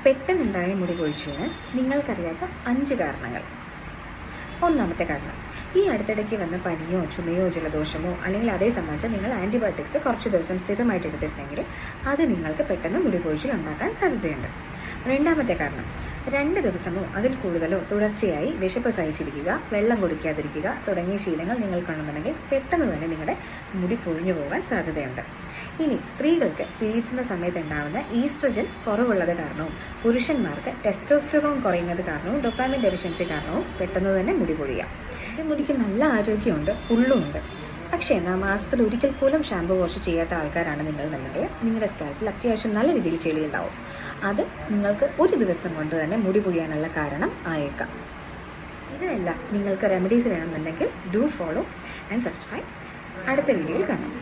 പെട്ടെന്നുണ്ടായ മുടി കൊഴിച്ചിലിന് നിങ്ങൾക്കറിയാത്ത 5 കാരണങ്ങൾ. ഒന്നാമത്തെ കാരണം, ഈ അടുത്തിടയ്ക്ക് വന്ന പനിയോ ചുമയോ ജലദോഷമോ അല്ലെങ്കിൽ അതേ സംബന്ധിച്ച് നിങ്ങൾ ആൻറ്റിബയോട്ടിക്സ് കുറച്ച് ദിവസം സ്ഥിരമായിട്ട് എടുത്തിട്ടുണ്ടെങ്കിൽ അത് നിങ്ങൾക്ക് പെട്ടെന്ന് മുടി കൊഴിച്ചിൽ ഉണ്ടാക്കാൻ സാധ്യതയുണ്ട്. രണ്ടാമത്തെ കാരണം, 2 ദിവസമോ അതിൽ കൂടുതലോ തുടർച്ചയായി വിശപ്പ് സഹിച്ചിരിക്കുക, വെള്ളം കുടിക്കാതിരിക്കുക തുടങ്ങിയ ശീലങ്ങൾ നിങ്ങൾക്കുണ്ടെന്നുണ്ടെങ്കിൽ പെട്ടെന്ന് തന്നെ നിങ്ങളുടെ മുടി പൊഴിഞ്ഞു പോകാൻ സാധ്യതയുണ്ട്. ഇനി സ്ത്രീകൾക്ക് പീരീഡ്സിൻ്റെ സമയത്ത് ഉണ്ടാകുന്ന ഈസ്ട്രജൻ കുറവുള്ളത് കാരണവും പുരുഷന്മാർക്ക് ടെസ്റ്റോസ്റ്ററോൺ കുറയുന്നത് കാരണവും ഡോപാമിൻ ഡെഫിഷ്യൻസി കാരണവും പെട്ടെന്ന് തന്നെ മുടി പൊഴിയാം. മുടിക്ക് നല്ല ആരോഗ്യമുണ്ട്, ഉള്ളുമുണ്ട്. പക്ഷേ മാസത്തിൽ ഒരിക്കൽ പോലും ഷാമ്പു വാഷ് ചെയ്യാത്ത ആൾക്കാരാണ് നിങ്ങളെന്നുണ്ടെങ്കിൽ നിങ്ങളുടെ സ്കാൽപ്പിൽ അത്യാവശ്യം നല്ല രീതിയിൽ ചെളിയുണ്ടാവും. അത് നിങ്ങൾക്ക് ഒരു ദിവസം കൊണ്ട് തന്നെ മുടി പൊഴിയാനുള്ള കാരണം ആയേക്കാം. ഇതിനെല്ലാം നിങ്ങൾക്ക് റെമഡീസ് വേണമെന്നുണ്ടെങ്കിൽ ഡു ഫോളോ ആൻഡ് സബ്സ്ക്രൈബ്. അടുത്ത വീഡിയോയിൽ കാണാം.